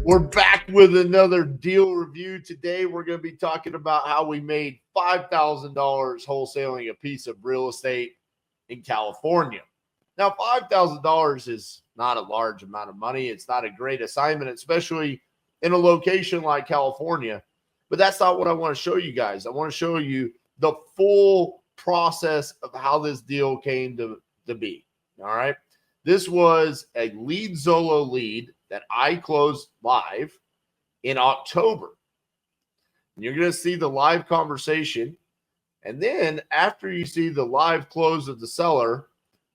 We're back with another deal review. Today, we're going to be talking about how we made $5,000 wholesaling a piece of real estate in California. Now, $5,000 is not a large amount of money. It's not a great assignment, especially in a location like California. But that's not what I want to show you guys. I want to show you the full process of how this deal came to be. All right. This was a lead Zolo lead that I closed live in October. And you're going to see the live conversation. And then after you see the live close of the seller,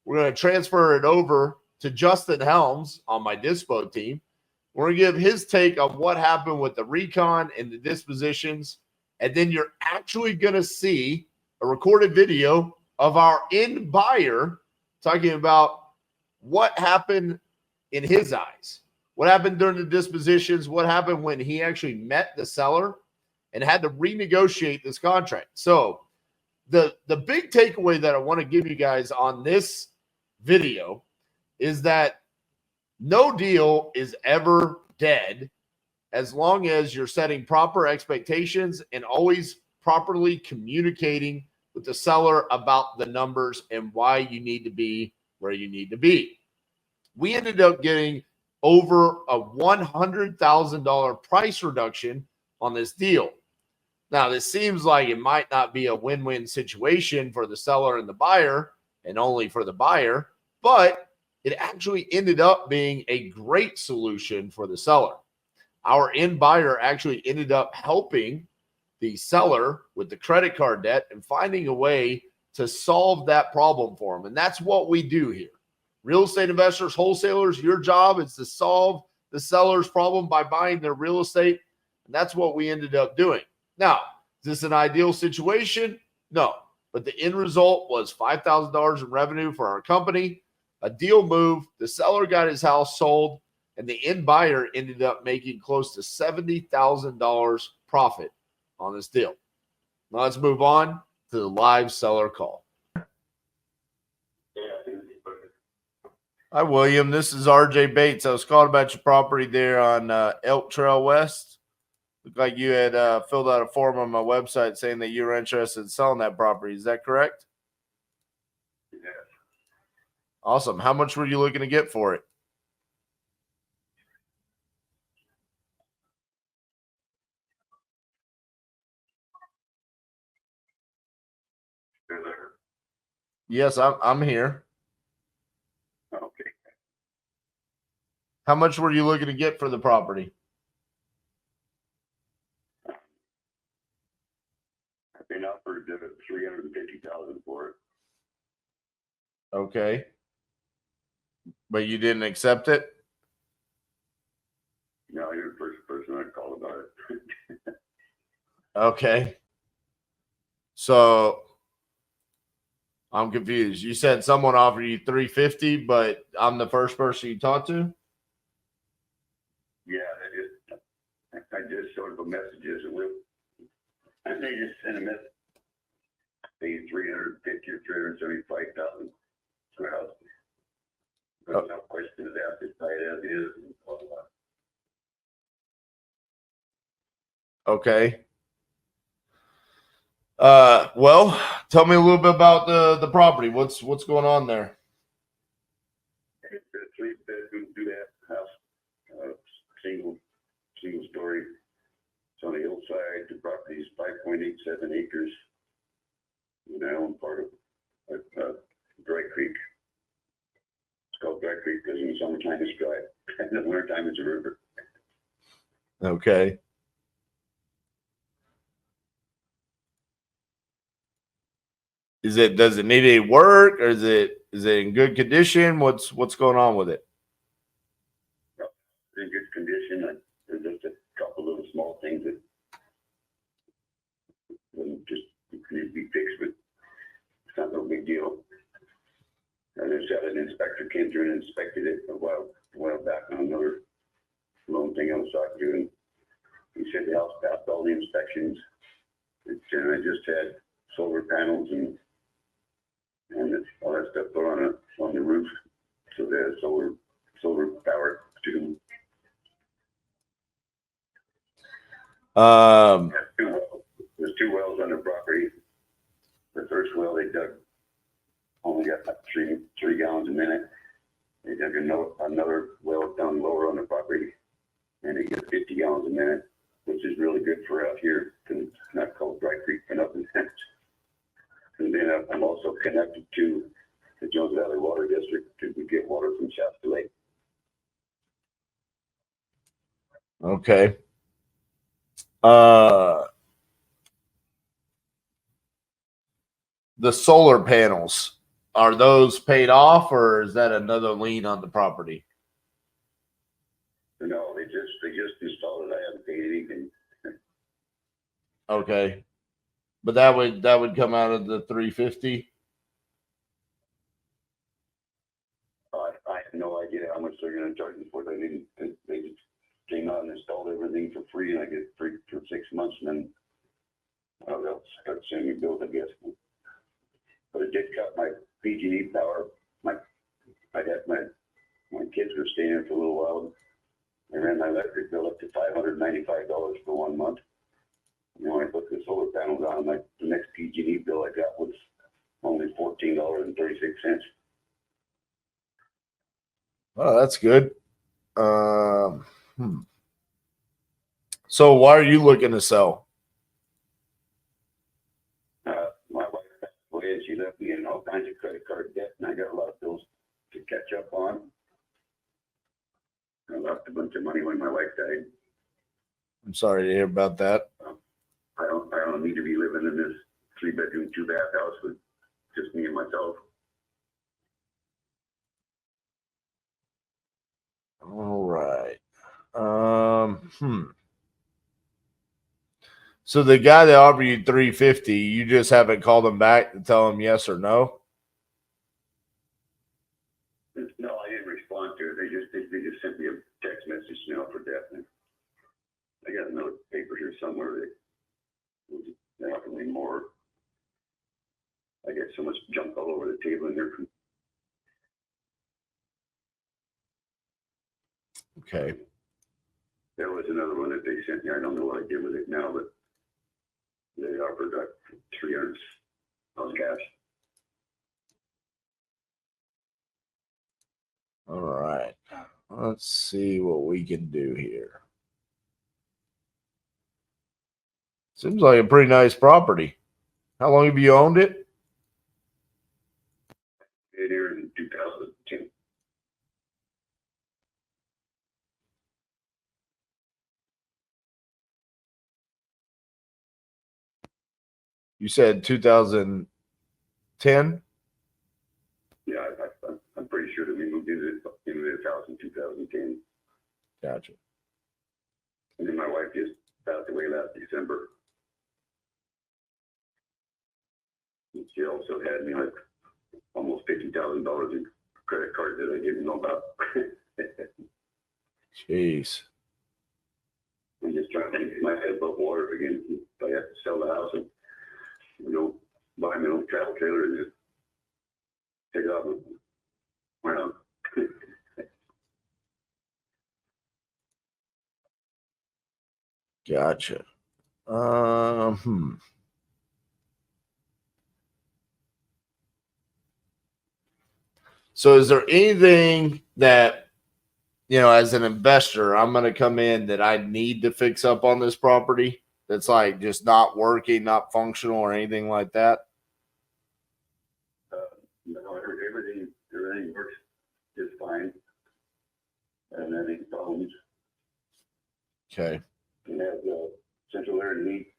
we're going to transfer it over to Justin Helms on my Dispo team. We're going to give his take on what happened with the recon and the dispositions. And then you're actually going to see a recorded video of our end buyer talking about what happened in his eyes. What happened during the dispositions? What happened when he actually met the seller and had to renegotiate this contract? So the big takeaway that I want to give you guys on this video is that no deal is ever dead as long as you're setting proper expectations and always properly communicating with the seller about the numbers and why you need to be where you need to be. We ended up getting over a $100,000 price reduction on this deal. Now, this seems like it might not be a win-win situation for the seller and the buyer and only for the buyer, but it actually ended up being a great solution for the seller. Our end buyer actually ended up helping the seller with the credit card debt and finding a way to solve that problem for them. And that's what we do here. Real estate investors, wholesalers, your job is to solve the seller's problem by buying their real estate. And that's what we ended up doing. Now, is this an ideal situation? No. But the end result was $5,000 in revenue for our company, a deal move. The seller got his house sold, and the end buyer ended up making close to $70,000 profit on this deal. Now let's move on to the live seller call. Hi, William. This is RJ Bates. I was calling about your property there on Elk Trail West. Looked like you had filled out a form on my website saying that you were interested in selling that property. Is that correct? Yes. Awesome. How much were you looking to get for it? Yes, I'm here. Okay. How much were you looking to get for the property? I've been offered $350,000 for it. Okay. But you didn't accept it? No, you're the first person I called about it. Okay. So I'm confused. You said someone offered you $350, but I'm the first person you talked to? Yeah, I just sort of a messages and they just sent a message. Pay $350,000 or $375,000 for a house. But no question is asked, it's tight as it is. And blah, blah. Okay. Well, tell me a little bit about the property. What's going on there? It's a 3-bedroom duplex house, single story. It's on the hillside. The property is 5.87 acres. And I own part of Dry Creek. It's called Dry Creek because in the summertime it's dry. In the wintertime it's a river. Okay. Does it need any work, or is it in good condition? What's going on with it? In good condition. There's just a couple little small things that just need to be fixed, but it's not no big deal. I just had an inspector came through and inspected it a while back on another loan thing I was talking to, and he said the house passed all the inspections. And I just had solar panels and all that stuff put on the roof, so there's solar power to There's 2 wells on the property. The first well they dug only got about 3 gallons a minute. They dug another well down lower on the property, and they get 50 gallons a minute, which is really good for out here, because it's not called Dry Creek for nothing. And then I'm also connected to the Jones Valley Water District to get water from Shasta Lake. Okay. The solar panels, are those paid off, or is that another lien on the property? No, they just installed it. I haven't paid anything. Okay. But that would come out of the 350. I have no idea how much they're going to charge me for it. They just came out and installed everything for free, and I get free for 6 months, and then they'll start sending me bills, I guess. But it did cut my PG&E power. My kids were staying there for a little while. I ran my electric bill up to $595 for 1 month. And then when I put the solar panels on, the next PG&E bill I got was only $14.36. Oh, that's good. So why are you looking to sell? My wife passed away, and she left me in all kinds of credit card debt, and I got a lot of bills to catch up on. I lost a bunch of money when my wife died. I'm sorry to hear about that. I don't need to be living in this 3-bedroom, 2-bath house with just me and myself. All right. So the guy that offered you 350, you just haven't called him back to tell him yes or no? No, I didn't respond to it. They just sent me a text message now for death. I got another paper here somewhere that offered me more. I got so much junk all over the table in there. Okay. There was another one that they sent me. I don't know what I did with it now, but they offered $300 cash. All right. Let's see what we can do here. Seems like a pretty nice property. How long have you owned it? Here in 2010. You said 2010? Yeah, I'm pretty sure that we moved into this house in 2010. Gotcha. And then my wife just passed away last December. And she also had me like almost $50,000 in credit cards that I didn't know about. Jeez. I'm just trying to keep my head above water again. If I have to sell the house and buy my own travel trailer and just take off and run out. Gotcha. So is there anything that, as an investor, I'm going to come in that I need to fix up on this property that's like just not working, not functional or anything like that? Everything works just fine. And everything phones. Okay. And have central air and heat.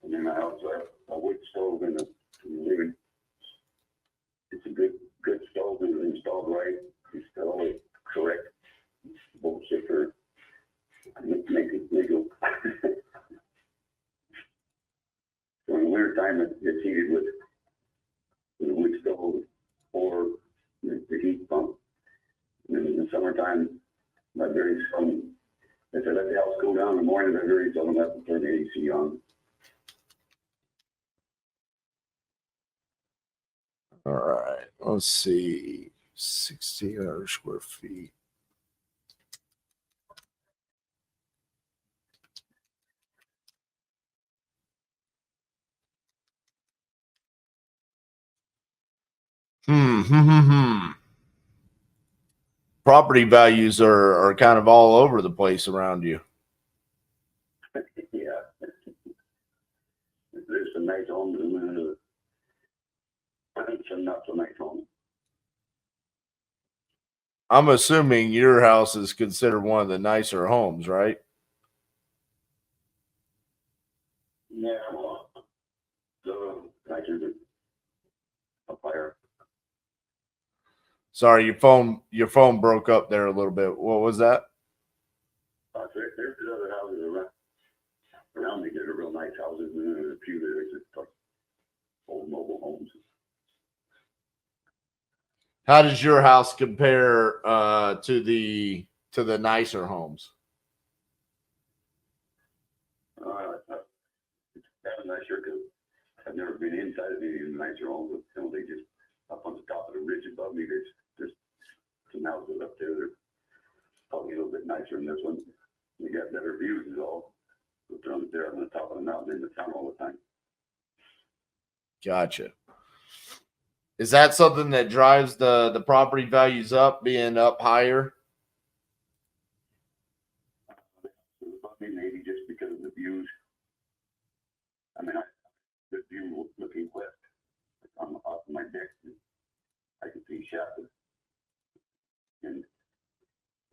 And in my house, a wood stove and a living. It's a good stove. It was installed right. It's all correct. Bullshit for make it legal. So in the winter time, it's heated with a wood stove or the heat pump. And then in the summertime, I very seldom, if I let the house cool down in the morning, I very seldom have to turn the AC on. All right. Let's see. 1,600 square feet. Property values are kind of all over the place around you. Yeah. There's some nice homes and some not so nice homes. I'm assuming your house is considered one of the nicer homes, right? Yeah, well, so nicer than a fire. Sorry, your phone broke up there a little bit. What was that? There's other houses around me that are real nice houses, and there's a few that are just like old mobile homes. How does your house compare to the nicer homes? I'm not sure because I've never been inside of any of the nicer homes. They just up on the top of the ridge above me. There's some houses up there that are probably a little bit nicer than this one. We got better views is all. But they're on the top of the mountain in the town all the time. Gotcha. Is that something that drives the property values up, being up higher? Maybe just because of the views. I mean, the view looking west on off my deck, I can see Shasta, and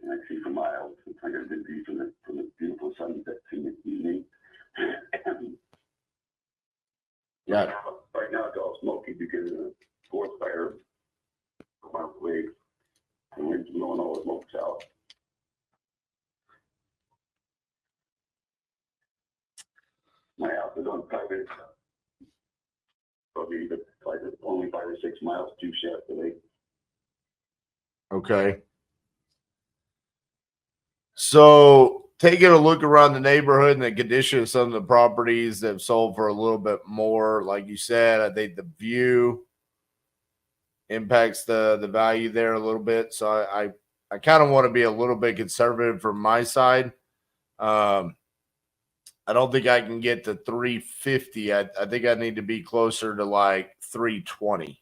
I see for miles. I got a good view from the beautiful sunset in the evening. Yeah. Right now it's all smoky because of the forest fire a mile away. The wind's blowing all the smokes out. My house is on private. Probably only 5 or 6 miles to Shasta Lake. Okay. So taking a look around the neighborhood and the condition of some of the properties that have sold for a little bit more, like you said, I think the view impacts the value there a little bit. So I kind of want to be a little bit conservative from my side. I don't think I can get to 350. I think I need to be closer to like 320.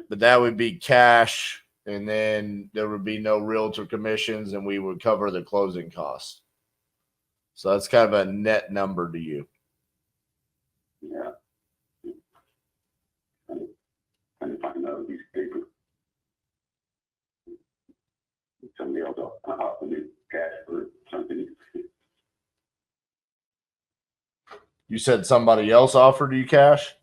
But that would be cash, and then there would be no realtor commissions, and we would cover the closing costs. So that's kind of a net number to you. Yeah. I'm finding out these papers. Somebody else offered me cash for something. You said somebody else offered you cash?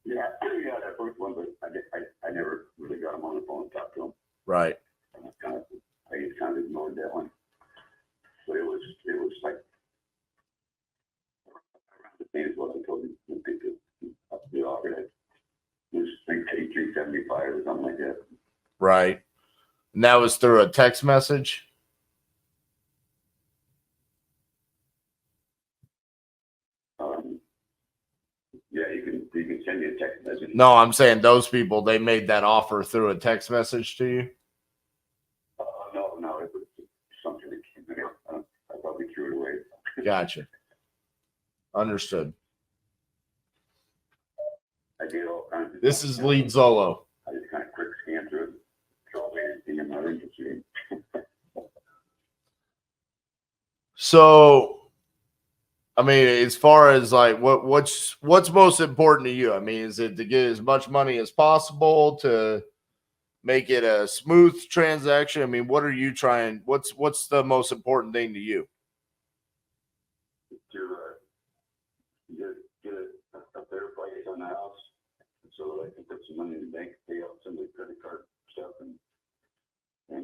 Yeah, that first one, but I never really got him on the phone and talked to him. Right. I just kind of ignored that one. But it was like around the same as what I told you. I think they offered it. It was like $375 or something like that. Right. And that was through a text message? Yeah, you can send me a text message. No, I'm saying those people, they made that offer through a text message to you? No, it was something that came in. I probably threw it away. Gotcha. Understood. I did all kinds of. This is Lead Zolo. I just kind of quick scan through it, throw away anything I'm not interested in. So, I mean, as far as like what's most important to you? I mean, is it to get as much money as possible to make it a smooth transaction? I mean, what are you trying? What's the most important thing to you? To get a fair price on the house, so that I can put some money in the bank, pay off some of the credit card stuff, and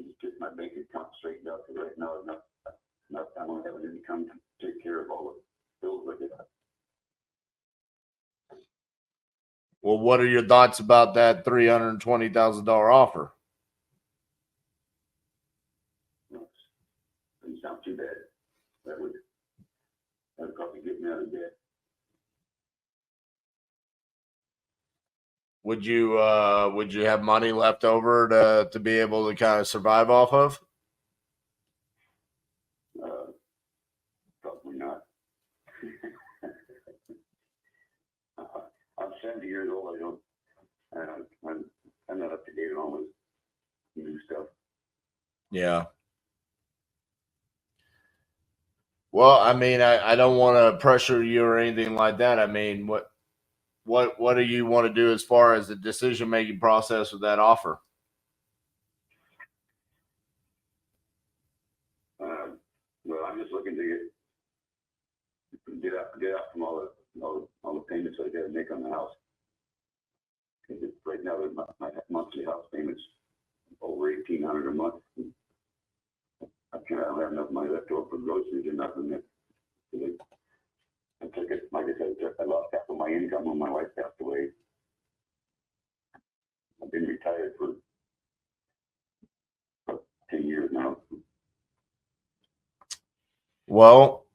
just get my bank account straightened out. Because right now, I don't have an income to take care of all the bills like that. Well, what are your thoughts about that $320,000 offer? Doesn't sound too bad. That would probably get me out of debt. Would you have money left over to be able to kind of survive off of? Probably not. 70 years old. I'm not up to date on all this new stuff. Yeah. Well, I mean, I don't want to pressure you or anything like that. I mean, what do you want to do as far as the decision making process with that offer? Well, I'm just looking to get out from all the payments I got to make on the house. Right now, my monthly house payments over $1,800 a month. I don't have enough money left over for groceries or nothing. I took it, like I said, I lost half of my income when my wife passed away. I've been retired for about 10 years now. Well,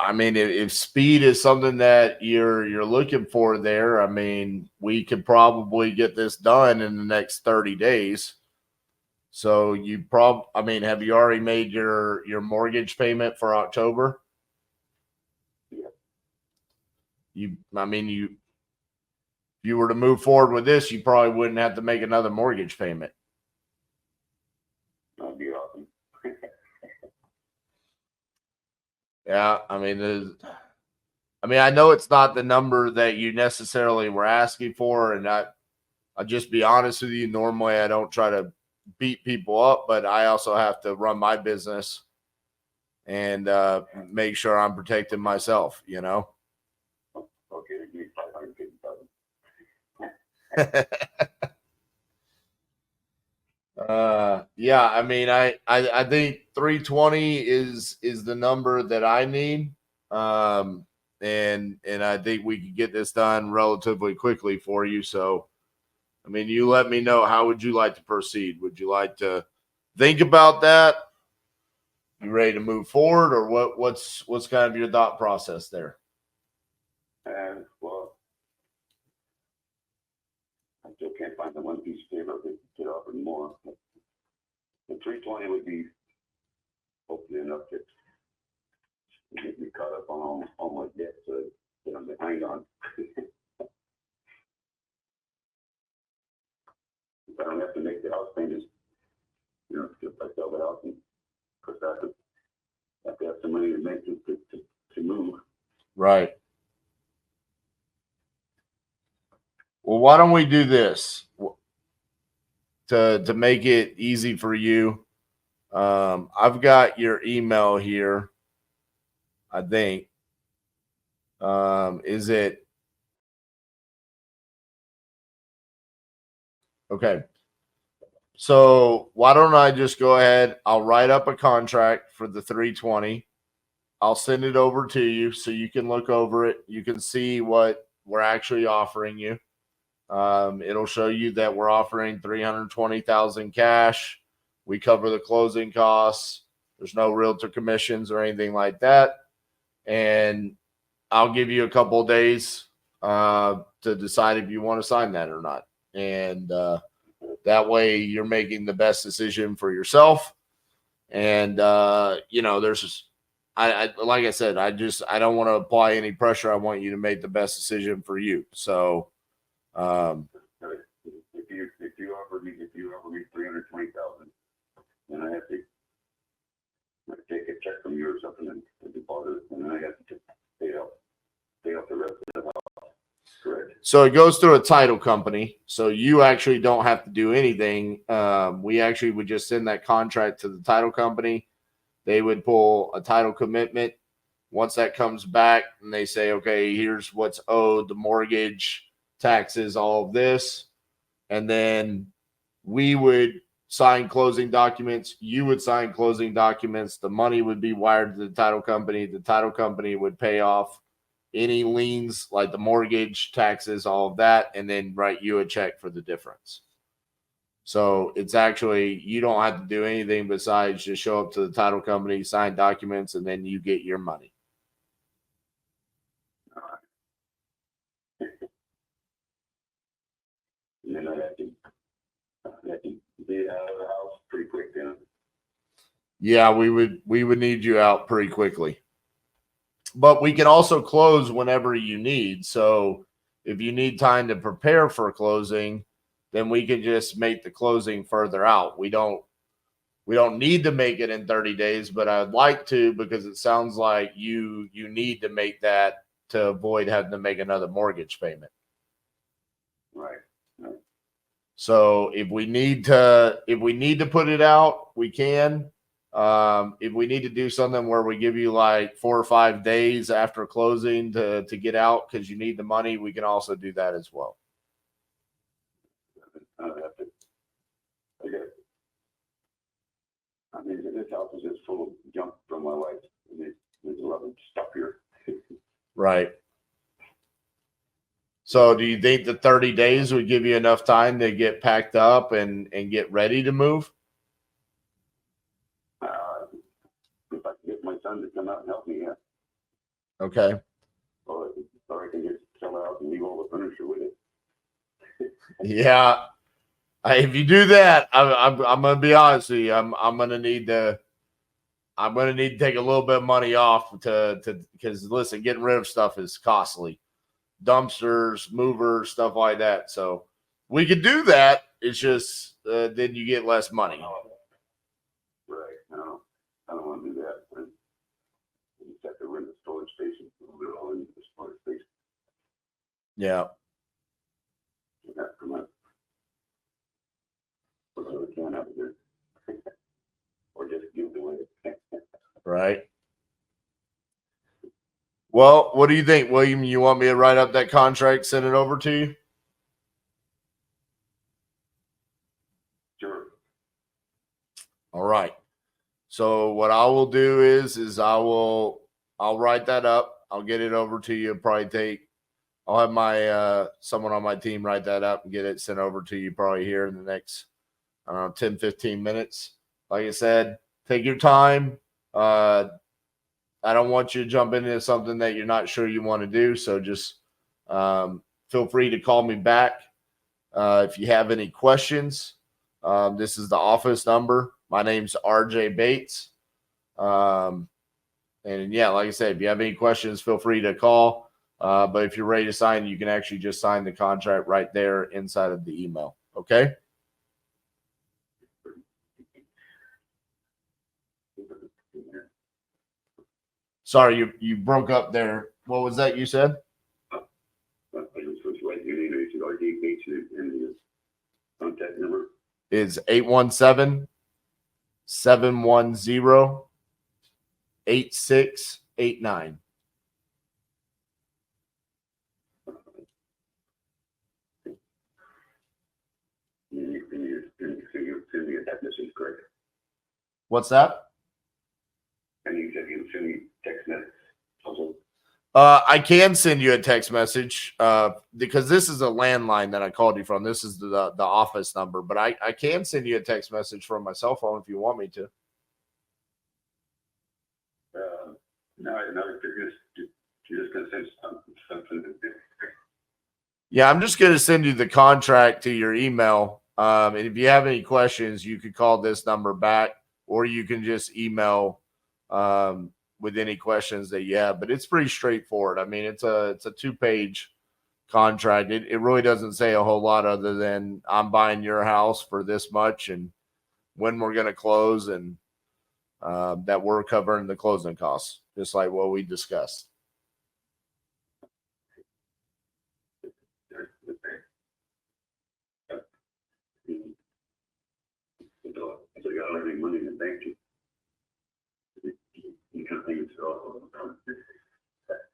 I mean, if speed is something that you're looking for there, I mean, we could probably get this done in the next 30 days. So I mean, have you already made your mortgage payment for October? Yeah. I mean, if you were to move forward with this, you probably wouldn't have to make another mortgage payment. That'd be awesome. Yeah, I mean, I know it's not the number that you necessarily were asking for, and I'll just be honest with you. Normally, I don't try to beat people up, but I also have to run my business and make sure I'm protecting myself, you know? Okay, give me $550,000. Yeah, I mean, I think 320 is the number that I need. And I think we could get this done relatively quickly for you. So, I mean, you let me know, how would you like to proceed? Would you like to think about that? You ready to move forward, or what's kind of your thought process there? Well, I still can't find the one piece of paper that could offer more. The 320 would be hopefully enough to get me caught up on all my debt that I'm behind on. If I don't have to make the house payments, if I sell the house, and of course I have to have some money to make to move. Right. Well, why don't we do this to make it easy for you? I've got your email here, I think. Is it okay? So why don't I just go ahead? I'll write up a contract for the 320. I'll send it over to you so you can look over it. You can see what we're actually offering you. It'll show you that we're offering 320,000 cash. We cover the closing costs. There's no realtor commissions or anything like that. And I'll give you a couple of days to decide if you want to sign that or not. And that way you're making the best decision for yourself. And, there's like I said, I don't want to apply any pressure. I want you to make the best decision for you. So, if you offer me 320,000, then I have to take a check from you or something and deposit it, and then I have to pay off the rest of the house. Correct. So it goes through a title company. So you actually don't have to do anything. We actually would just send that contract to the title company. They would pull a title commitment. Once that comes back and they say, okay, here's what's owed, the mortgage, taxes, all of this. And then we would sign closing documents. You would sign closing documents. The money would be wired to the title company. The title company would pay off any liens like the mortgage, taxes, all of that, and then write you a check for the difference. So it's actually, you don't have to do anything besides just show up to the title company, sign documents, and then you get your money. And then I have to be out of the house pretty quick then. Yeah, we would need you out pretty quickly. but we can also close whenever you need. So if you need time to prepare for closing, then we can just make the closing further out. We don't need to make it in 30 days, but I'd like to, because it sounds like you need to make that to avoid having to make another mortgage payment. Right. So if we need to put it out, we can. If we need to do something where we give you like 4 or 5 days after closing to get out because you need the money, we can also do that as well. I mean, this house is just full of junk from my wife. There's a lot of stuff here. Right. So do you think the 30 days would give you enough time to get packed up and get ready to move? If I can get my son to come out and help me, yeah. Okay. Or I can just sell it out and leave all the furniture with it. Yeah. If you do that, I'm gonna be honest with you. I'm gonna need to take a little bit of money off to because listen, getting rid of stuff is costly. Dumpsters, movers, stuff like that. So we could do that. It's just then you get less money. Right. No, I don't want to do that. You just have to rent a storage station. Move it all into the storage station. Yeah. Come on. So we can't have it. Or just give it away. Right. Well, what do you think, William? You want me to write up that contract, send it over to you? Sure. All right. So what I will do is I'll write that up. I'll get it over to you. I'll have my someone on my team write that up and get it sent over to you probably here in the next 10, 15 minutes. Like I said, take your time. I don't want you to jump into something that you're not sure you want to do. So just feel free to call me back if you have any questions. This is the office number. My name's RJ Bates. And yeah, like I said, if you have any questions, feel free to call. But if you're ready to sign, you can actually just sign the contract right there inside of the email. Okay. Sorry, you broke up there. What was that you said? I just was right. Your name is RJ Bates and the contact number is 817-710-8689. Send me a text message, correct? What's that? And you said you send me text message. Also. I can send you a text message because this is a landline that I called you from. This is the office number, but I can send you a text message from my cell phone if you want me to. No, you're just going to send something to do. Yeah, I'm just going to send you the contract to your email. And if you have any questions, you could call this number back, or you can just email with any questions that you have. But it's pretty straightforward. I mean, it's a 2-page contract. It really doesn't say a whole lot other than I'm buying your house for this much and when we're going to close and that we're covering the closing costs, just like what we discussed. So you got any money in the bank? You can think it's all.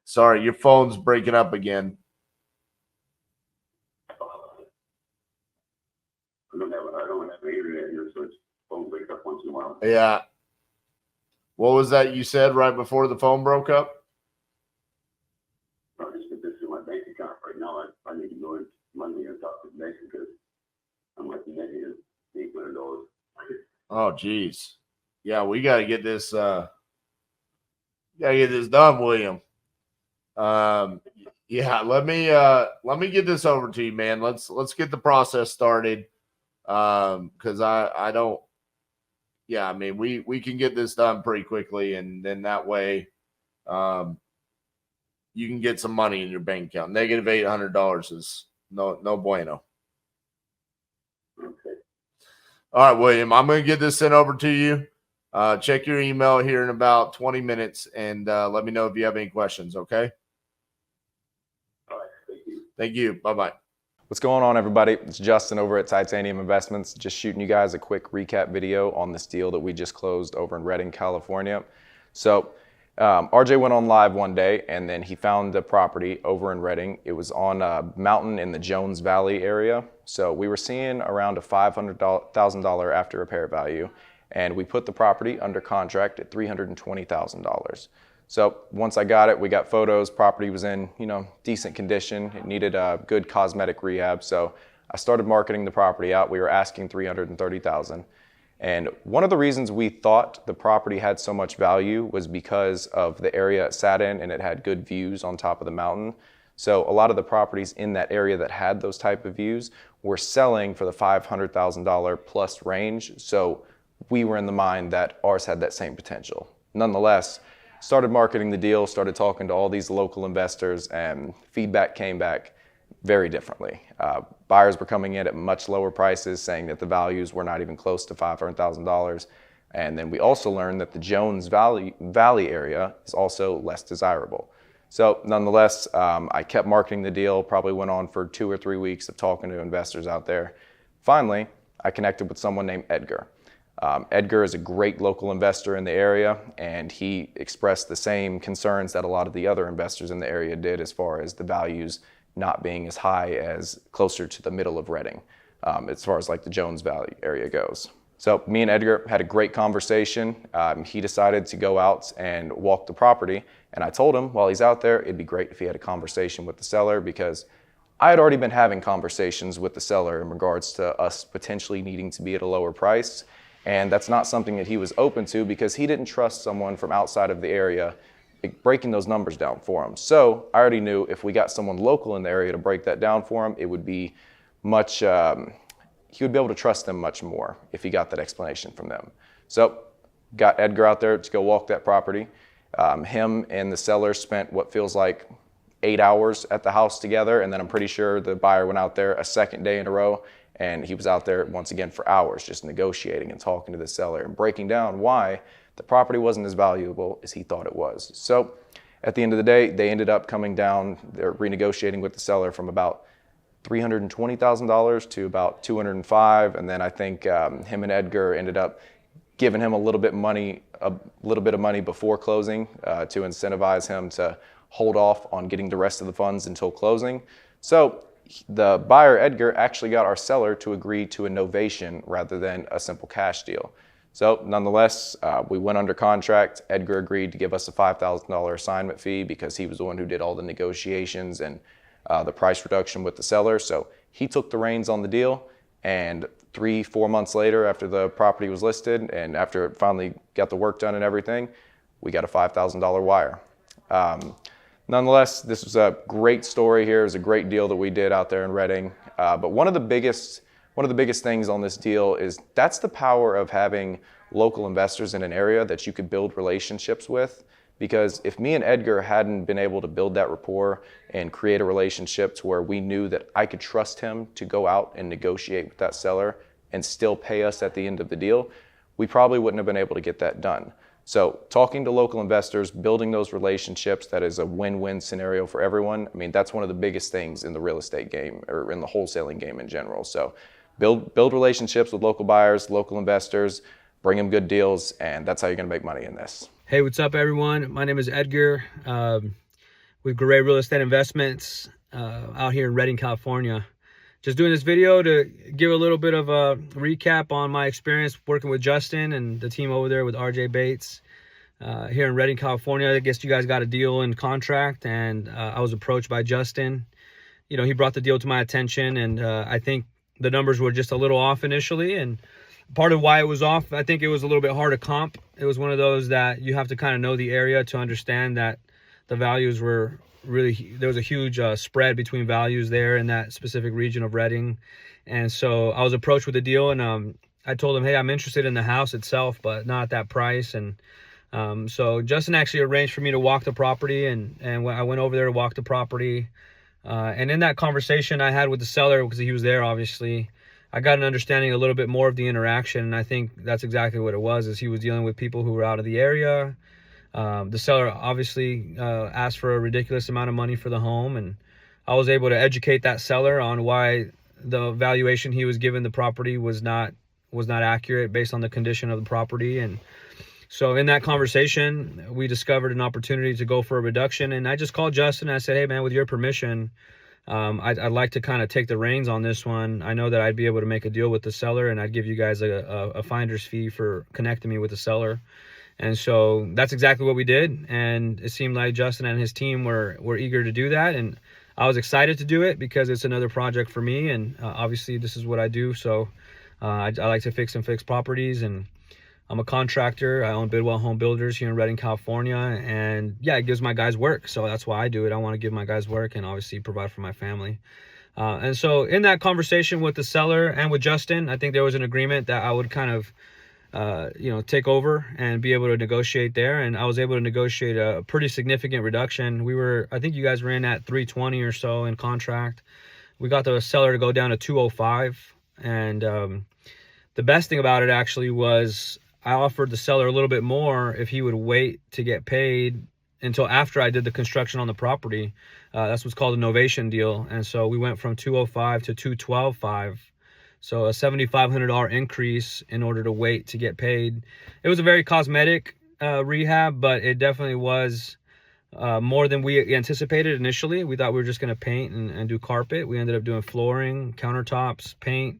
Sorry, your phone's breaking up again. I don't have internet here, so it's phone break up once in a while. Yeah. What was that you said right before the phone broke up? I just put this in my bank account right now. I need to go in Monday and talk to the bank because I'm like negative $800. Oh, geez. Yeah, we got to get this. Done, William. Yeah, let me get this over to you, man. Let's get the process started. Because I don't. Yeah, I mean we can get this done pretty quickly, and then that way, you can get some money in your bank account. Negative $800 is no bueno. Okay. All right, William, I'm going to get this sent over to you. Check your email here in about 20 minutes and let me know if you have any questions, okay? All right. Thank you. Thank you. Bye-bye. What's going on, everybody? It's Justin over at Titanium Investments, just shooting you guys a quick recap video on this deal that we just closed over in Redding, California. So RJ went on live one day and then he found the property over in Redding. It was on a mountain in the Jones Valley area. So we were seeing around a $500,000 after repair value, and we put the property under contract at $320,000. So once I got it, we got photos. Property was in, decent condition. It needed a good cosmetic rehab. So I started marketing the property out. We were asking $330,000. And one of the reasons we thought the property had so much value was because of the area it sat in, and it had good views on top of the mountain. So a lot of the properties in that area that had those type of views were selling for the $500,000 plus range. So we were in the mind that ours had that same potential. Nonetheless, started marketing the deal, started talking to all these local investors, and feedback came back very differently. Buyers were coming in at much lower prices, saying that the values were not even close to $500,000. And then we also learned that the Jones Valley area is also less desirable. So nonetheless, I kept marketing the deal, probably went on for 2 or 3 weeks of talking to investors out there. Finally, I connected with someone named Edgar. Edgar is a great local investor in the area, and he expressed the same concerns that a lot of the other investors in the area did as far as the values not being as high as closer to the middle of Redding, as far as like the Jones Valley area goes. So me and Edgar had a great conversation. He decided to go out and walk the property, and I told him while he's out there, it'd be great if he had a conversation with the seller, because I had already been having conversations with the seller in regards to us potentially needing to be at a lower price. And that's not something that he was open to, because he didn't trust someone from outside of the area breaking those numbers down for him. So I already knew if we got someone local in the area to break that down for him, it would be much, he would be able to trust them much more if he got that explanation from them. So got Edgar out there to go walk that property. Him and the seller spent what feels like 8 hours at the house together, and then I'm pretty sure the buyer went out there a second day in a row, and he was out there once again for hours just negotiating and talking to the seller and breaking down why the property wasn't as valuable as he thought it was. So at the end of the day, they ended up coming down, they're renegotiating with the seller from about $320,000 to about $205,000, and then I think him and Edgar ended up giving him a little bit of money before closing to incentivize him to hold off on getting the rest of the funds until closing. So the buyer, Edgar, actually got our seller to agree to a novation rather than a simple cash deal. So nonetheless, we went under contract. Edgar agreed to give us a $5,000 assignment fee because he was the one who did all the negotiations and the price reduction with the seller. So he took the reins on the deal, and 3-4 months later, after the property was listed and after it finally got the work done and everything, we got a $5,000 wire. Nonetheless, this was a great story here. It was a great deal that we did out there in Redding. But one of the biggest things on this deal is that's the power of having local investors in an area that you could build relationships with. Because if me and Edgar hadn't been able to build that rapport and create a relationship to where we knew that I could trust him to go out and negotiate with that seller and still pay us at the end of the deal, we probably wouldn't have been able to get that done. So talking to local investors, building those relationships, that is a win-win scenario for everyone. I mean, that's one of the biggest things in the real estate game, or in the wholesaling game in general. So build relationships with local buyers, local investors, bring them good deals, and that's how you're gonna make money in this. Hey, what's up, everyone? My name is Edgar with Gray Real Estate Investments out here in Redding, California. Just doing this video to give a little bit of a recap on my experience working with Justin and the team over there with RJ Bates here in Redding, California. I guess you guys got a deal in contract, and I was approached by Justin. You know, he brought the deal to my attention, and I think the numbers were just a little off initially, and part of why it was off, I think it was a little bit hard to comp. It was one of those that you have to kind of know the area to understand that the values were really, there was a huge spread between values there in that specific region of Redding. And so I was approached with a deal, and I told him, hey, I'm interested in the house itself, but not at that price. And So Justin actually arranged for me to walk the property, and I went over there to walk the property. And in that conversation I had with the seller, because he was there, obviously, I got an understanding a little bit more of the interaction. And I think that's exactly what it was, is he was dealing with people who were out of the area. The seller obviously asked for a ridiculous amount of money for the home, and I was able to educate that seller on why the valuation he was given the property was not accurate based on the condition of the property. And so in that conversation, we discovered an opportunity to go for a reduction. And I just called Justin and I said, hey man, with your permission, I'd like to kind of take the reins on this one. I know that I'd be able to make a deal with the seller, and I'd give you guys a finder's fee for connecting me with the seller. And so that's exactly what we did. And it seemed like Justin and his team were eager to do that. And I was excited to do it because it's another project for me. And obviously this is what I do. So I like to fix properties, and I'm a contractor. I own Bidwell Home Builders here in Redding, California. And yeah, it gives my guys work. So that's why I do it. I want to give my guys work and obviously provide for my family. And so in that conversation with the seller and with Justin, I think there was an agreement that I would kind of take over and be able to negotiate there. And I was able to negotiate a pretty significant reduction. I think you guys ran at 320 or so in contract. We got the seller to go down to 205. And the best thing about it actually was I offered the seller a little bit more if he would wait to get paid until after I did the construction on the property. That's what's called a novation deal. And so we went from 205 to 212.5. So a $7,500 increase in order to wait to get paid. It was a very cosmetic rehab, but it definitely was more than we anticipated initially. We thought we were just going to paint and do carpet. We ended up doing flooring, countertops, paint.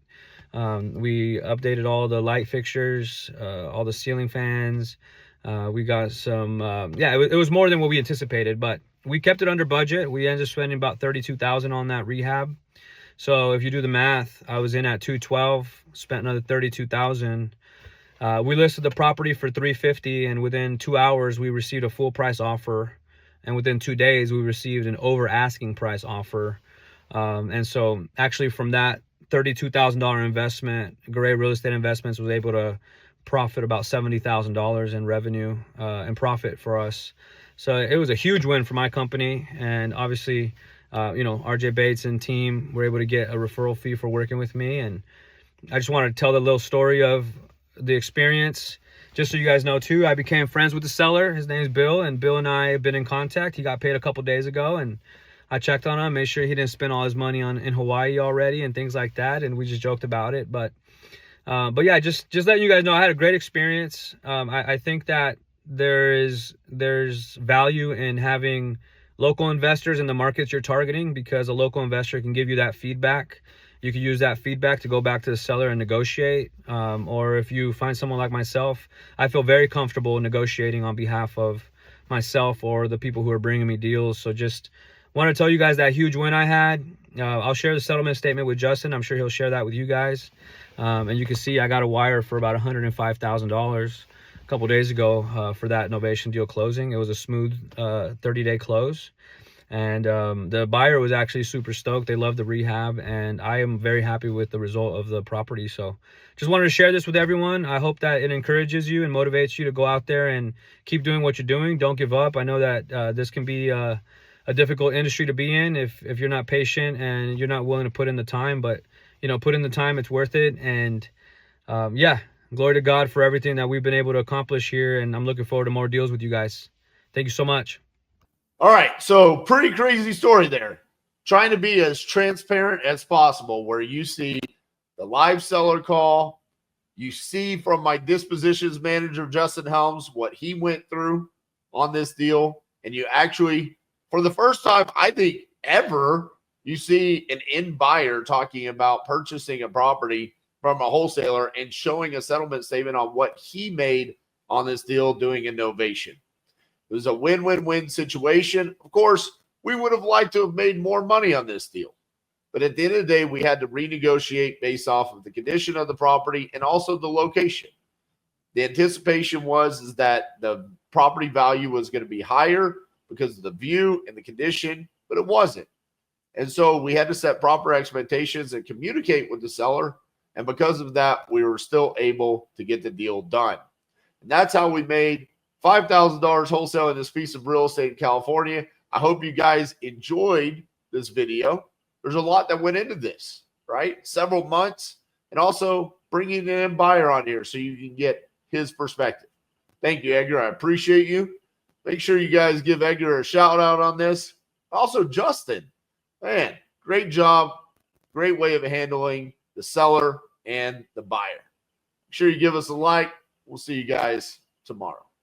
We updated all the light fixtures, all the ceiling fans. We got some, it was more than what we anticipated, but we kept it under budget. We ended up spending about $32,000 on that rehab. So if you do the math, I was in at 212, spent another $32,000. We listed the property for $350, and within 2 hours we received a full price offer, and within 2 days we received an over asking price offer. And so actually from that $32,000 investment, Gray Real Estate Investments was able to profit about $70,000 in revenue and profit for us. So it was a huge win for my company, and obviously RJ Bates and team were able to get a referral fee for working with me. And I just wanted to tell the little story of the experience. Just so you guys know too, I became friends with the seller. His name is Bill, and Bill and I have been in contact. He got paid a couple days ago, and I checked on him, made sure he didn't spend all his money in Hawaii already and things like that. And we just joked about it. But yeah, just letting you guys know I had a great experience. I think that there's value in having local investors in the markets you're targeting, because a local investor can give you that feedback. You can use that feedback to go back to the seller and negotiate. Or if you find someone like myself, I feel very comfortable negotiating on behalf of myself or the people who are bringing me deals. So just want to tell you guys that huge win I had. I'll share the settlement statement with Justin. I'm sure he'll share that with you guys. And you can see I got a wire for about $105,000 a couple days ago for that novation deal closing. It was a smooth 30-day close. And the buyer was actually super stoked. They loved the rehab, and I am very happy with the result of the property. So just wanted to share this with everyone. I hope that it encourages you and motivates you to go out there and keep doing what you're doing. Don't give up. I know that this can be a difficult industry to be in if you're not patient and you're not willing to put in the time. But put in the time, it's worth it. And glory to God for everything that we've been able to accomplish here, and I'm looking forward to more deals with you guys. Thank you so much. All right, so pretty crazy story there. Trying to be as transparent as possible, where you see the live seller call, you see from my dispositions manager, Justin Helms, what he went through on this deal, and you actually, for the first time, I think ever, you see an end buyer talking about purchasing a property from a wholesaler and showing a settlement statement on what he made on this deal doing a novation. It was a win-win-win situation. Of course, we would have liked to have made more money on this deal. But at the end of the day, we had to renegotiate based off of the condition of the property and also the location. The anticipation was that the property value was going to be higher because of the view and the condition, but it wasn't. And so we had to set proper expectations and communicate with the seller. And because of that, we were still able to get the deal done. And that's how we made $5,000 wholesaling this piece of real estate in California. I hope you guys enjoyed this video. There's a lot that went into this, right? Several months, and also bringing in buyer on here so you can get his perspective. Thank you, Edgar. I appreciate you. Make sure you guys give Edgar a shout out on this. Also, Justin, man, great job. Great way of handling the seller and the buyer. Make sure you give us a like. We'll see you guys tomorrow.